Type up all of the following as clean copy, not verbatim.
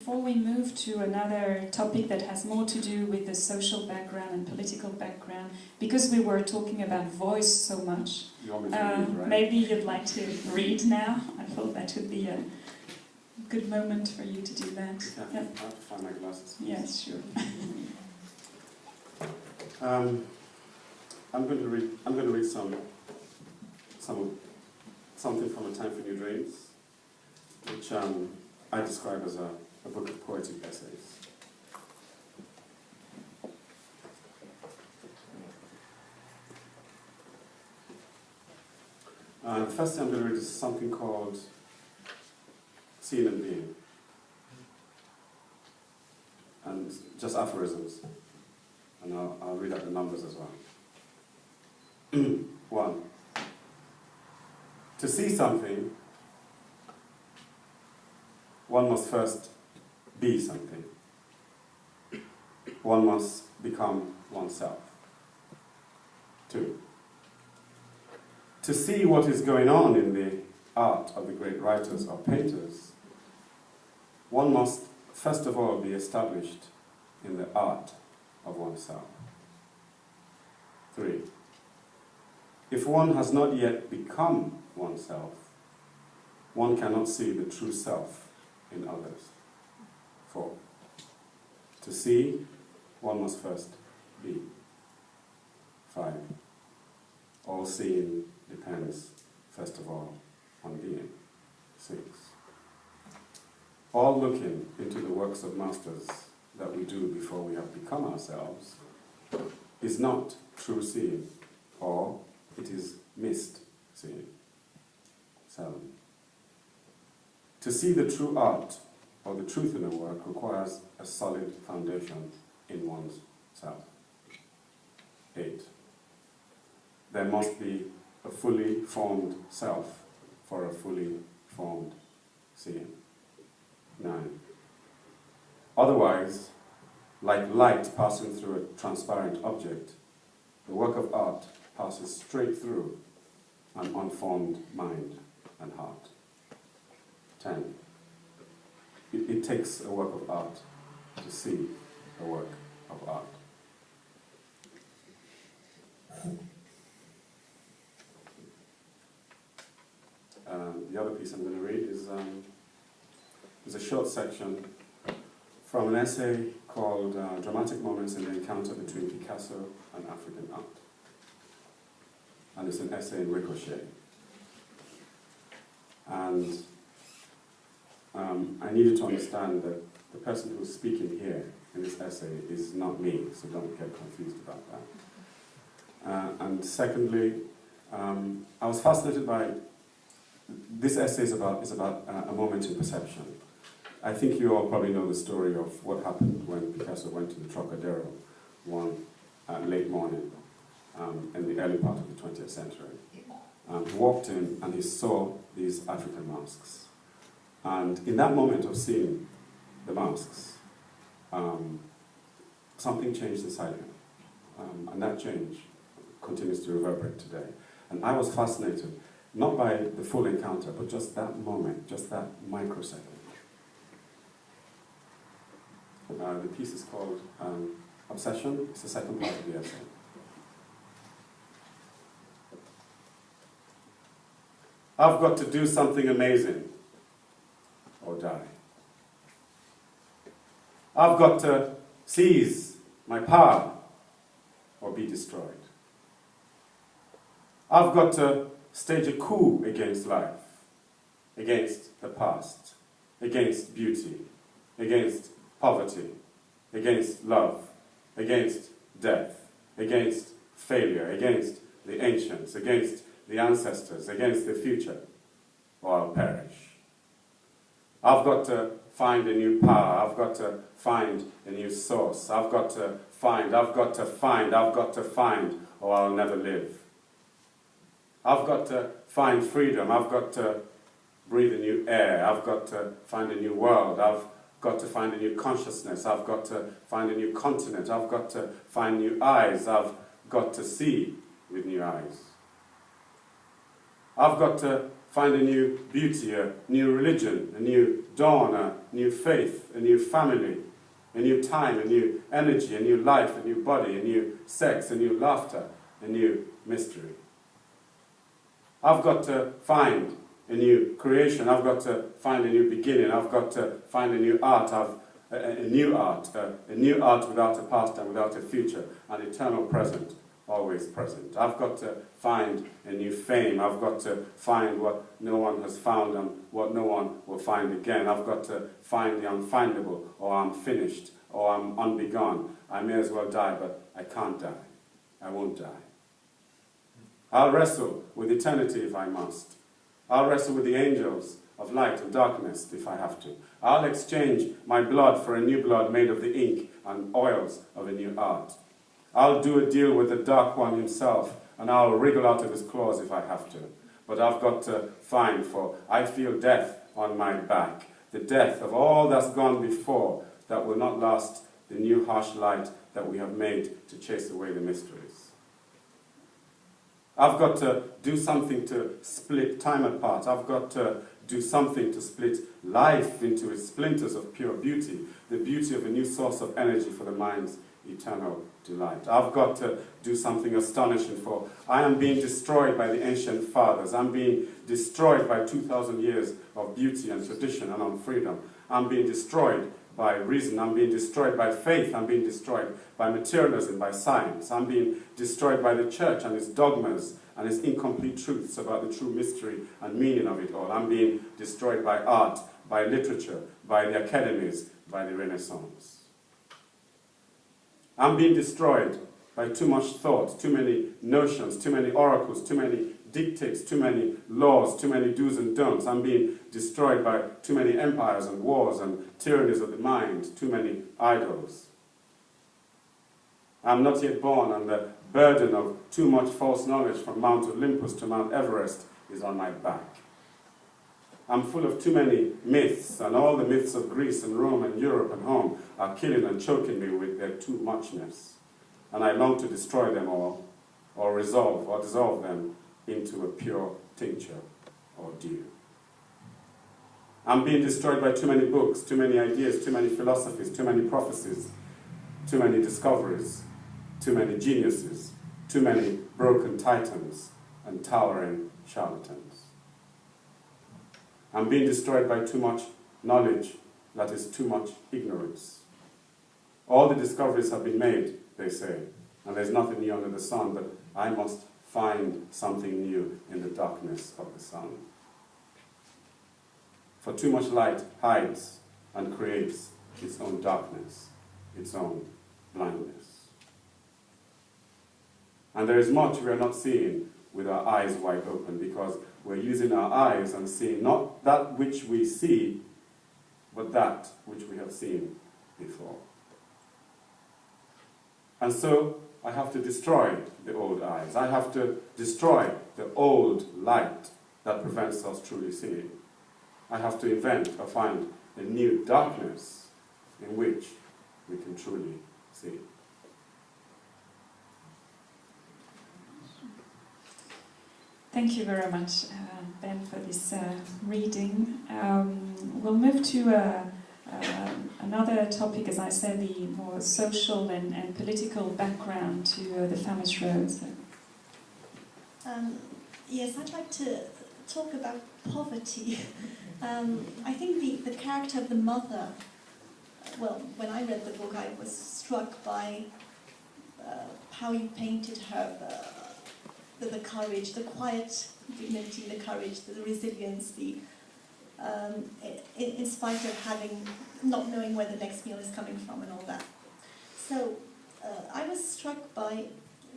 before we move to another topic that has more to do with the social background and political background, because we were talking about voice so much, you want me to read, right? maybe you'd like to read now. I thought that would be a good moment for you to do that. Yeah, I have to find my glasses. Yes, sure. I'm going to read something from A Time for New Dreams, which I describe as a book of poetic essays. The first thing I'm going to read is something called Seeing and Being, and just aphorisms, and I'll read out the numbers as well. 1. To see something, one must first be something. One must become oneself. 2. To see what is going on in the art of the great writers or painters, one must first of all be established in the art of oneself. 3. If one has not yet become oneself, one cannot see the true self in others. 4. To see, one must first be. 5. All seeing depends, first of all, on being. 6. All looking into the works of masters that we do before we have become ourselves is not true seeing, or it is missed seeing. 7. To see the true art or the truth in a work requires a solid foundation in one's self. 8. There must be a fully formed self for a fully formed seeing. 9. Otherwise, like light passing through a transparent object, the work of art passes straight through an unformed mind and heart. 10. It takes a work of art to see a work of art. The other piece I'm going to read is a short section from an essay called Dramatic Moments in the Encounter Between Picasso and African Art. And it's an essay in Ricochet. And I needed to understand that the person who's speaking here in this essay is not me, so don't get confused about that. And secondly, I was fascinated by this essay is about a moment in perception. I think you all probably know the story of what happened when Picasso went to the Trocadero one late morning in the early part of the 20th century. He walked in and he saw these African masks. And in that moment of seeing the masks, something changed inside him. And that change continues to reverberate today. And I was fascinated, not by the full encounter, but just that moment, just that microsecond. The piece is called Obsession. It's the second part of the essay. I've got to do something amazing or die. I've got to seize my power or be destroyed. I've got to stage a coup against life, against the past, against beauty, against poverty, against love, against death, against failure, against the ancients, against the ancestors, against the future, or I'll perish. I've got to find a new power, I've got to find a new source, I've got to find, or I'll never live. I've got to find freedom, I've got to breathe a new air, I've got to find a new world, I've got to find a new consciousness, I've got to find a new continent, I've got to find new eyes, I've got to see with new eyes. I've got to find a new beauty, a new religion, a new dawn, a new faith, a new family, a new time, a new energy, a new life, a new body, a new sex, a new laughter, a new mystery. I've got to find a new creation. I've got to find a new beginning. I've got to find a new art. A new art without a past and without a future, an eternal present, always present. I've got to find a new fame. I've got to find what no one has found and what no one will find again. I've got to find the unfindable, or I'm finished, or I'm unbegun. I may as well die, but I can't die. I won't die. I'll wrestle with eternity if I must. I'll wrestle with the angels of light and darkness if I have to. I'll exchange my blood for a new blood made of the ink and oils of a new art. I'll do a deal with the Dark One himself, and I'll wriggle out of his claws if I have to. But I've got to find, for I feel death on my back, the death of all that's gone before that will not last the new harsh light that we have made to chase away the mysteries. I've got to do something to split time apart. I've got to do something to split life into its splinters of pure beauty, the beauty of a new source of energy for the mind's eternal delight. I've got to do something astonishing, for I am being destroyed by the ancient fathers. I'm being destroyed by 2,000 years of beauty and tradition and on freedom. I'm being destroyed by reason. I'm being destroyed by faith. I'm being destroyed by materialism, by science. I'm being destroyed by the church and its dogmas and its incomplete truths about the true mystery and meaning of it all. I'm being destroyed by art, by literature, by the academies, by the Renaissance. I'm being destroyed by too much thought, too many notions, too many oracles, too many dictates, too many laws, too many do's and don'ts. I'm being destroyed by too many empires and wars and tyrannies of the mind, too many idols. I'm not yet born, and the burden of too much false knowledge from Mount Olympus to Mount Everest is on my back. I'm full of too many myths, and all the myths of Greece and Rome and Europe and home are killing and choking me with their too muchness. And I long to destroy them all, or resolve or dissolve them into a pure tincture or dew. I'm being destroyed by too many books, too many ideas, too many philosophies, too many prophecies, too many discoveries, too many geniuses, too many broken titans and towering charlatans. I'm being destroyed by too much knowledge that is too much ignorance. All the discoveries have been made, they say, and there's nothing new under the sun, but I must find something new in the darkness of the sun. For too much light hides and creates its own darkness, its own blindness. And there is much we are not seeing with our eyes wide open, because we're using our eyes and seeing not that which we see, but that which we have seen before. And so I have to destroy the old eyes. I have to destroy the old light that prevents us truly seeing. I have to invent or find a new darkness in which we can truly see. Thank you very much, Ben, for this reading. We'll move to another topic, as I said, the more social and political background to the Famous Rose. Yes, I'd like to talk about poverty. I think the character of the mother, well, when I read the book, I was struck by how you painted her, the courage, the quiet dignity, the courage, the resilience, in spite of not knowing where the next meal is coming from and all that. So I was struck by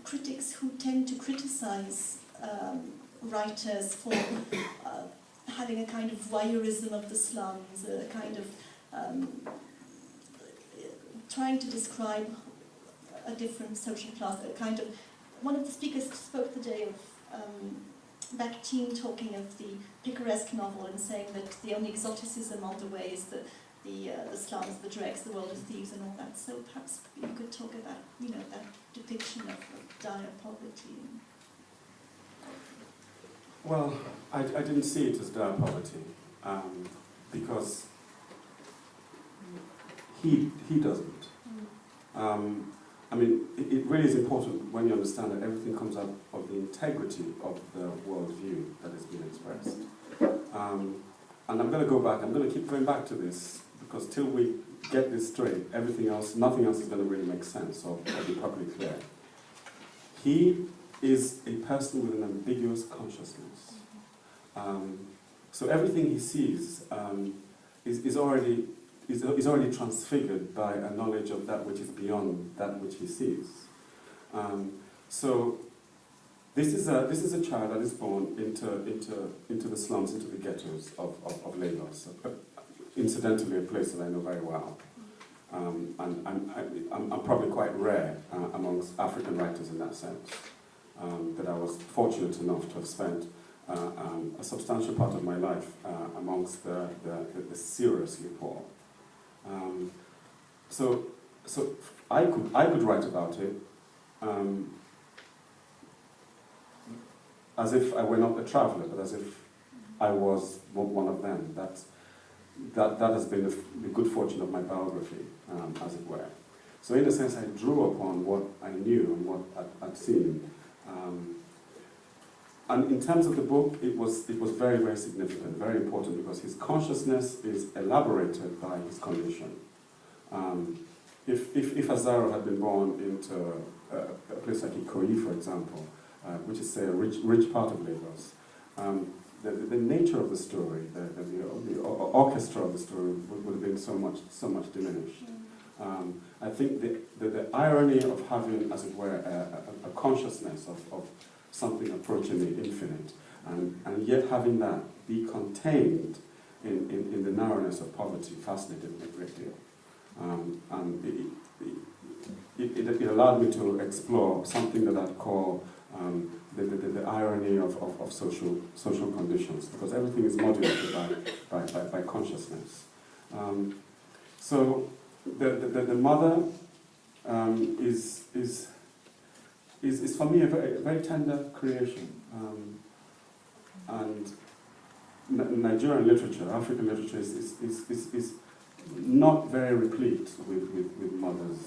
critics who tend to criticize writers for having a kind of voyeurism of the slums, a kind of trying to describe a different social class, a kind of... One of the speakers spoke the day of Bakhtin talking of the picaresque novel and saying that the only exoticism on the way is the slums, the dregs, the world of thieves and all that. So perhaps you could talk about, that depiction of dire poverty. Well, I didn't see it as dire poverty, because he doesn't. I mean, it really is important when you understand that everything comes out of the integrity of the worldview that is being expressed. And I'm going to go back, I'm going to keep going back to this, because till we get this straight, everything else, nothing else is going to really make sense or be properly clear. He is a person with an ambiguous consciousness. So everything he sees is already transfigured by a knowledge of that which is beyond that which he sees. So this is a child that is born into the slums, into the ghettos of Lagos. Incidentally, a place that I know very well. And I'm probably quite rare amongst African writers in that sense. That I was fortunate enough to have spent a substantial part of my life amongst the seriously poor. So I could write about it as if I were not a traveller, but as if I was one of them. That has been the good fortune of my biography, as it were. So in a sense, I drew upon what I knew and what I'd seen. And in terms of the book, it was very, very significant, very important, because his consciousness is elaborated by his condition. If Azaro had been born into a place like Ikoyi, for example, which is, say, a rich part of Lagos, the nature of the story, the orchestra of the story would have been so much diminished. I think the irony of having, as it were, a consciousness of something approaching the infinite, and yet having that be contained in the narrowness of poverty fascinated me a great deal. And it allowed me to explore something that I'd call the irony of social conditions, because everything is modulated by consciousness. So the mother is for me a very tender creation, and Nigerian literature, African literature is not very replete with mothers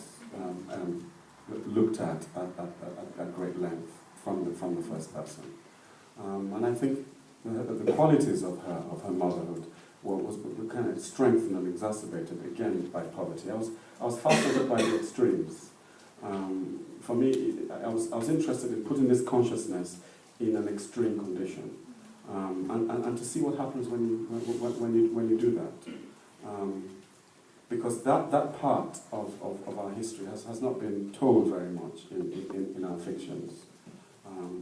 looked at great length from the first person, and I think the qualities of her motherhood were kind of strengthened and exacerbated again by poverty. I was fascinated by the extremes. For me, I was interested in putting this consciousness in an extreme condition, and to see what happens when you do that. Because that part of our history has not been told very much in our fictions,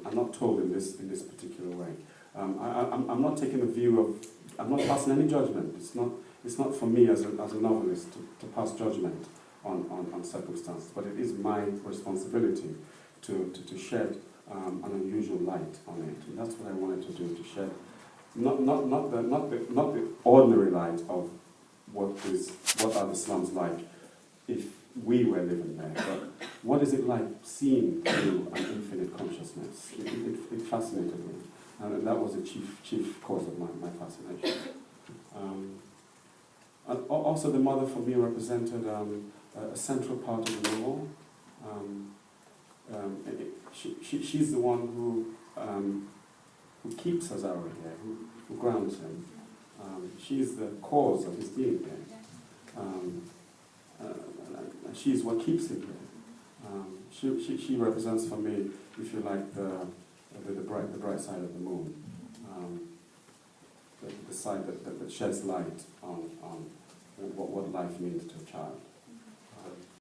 and not told in this particular way. I'm not taking a view of, I'm not passing any judgment. It's not for me as a novelist to pass judgment on circumstances, but it is my responsibility to shed an unusual light on it, and that's what I wanted to do, to shed not the ordinary light of what are the slums like if we were living there, but what is it like seeing through an infinite consciousness? It fascinated me, and that was the chief cause of my fascination. And also the mother for me represented a central part of the novel. She's the one who keeps Azaro here, who grounds him. She's the cause of his being here. She's what keeps him here. She represents for me, if you like, the bright side of the moon, the side that sheds light on what life means to a child.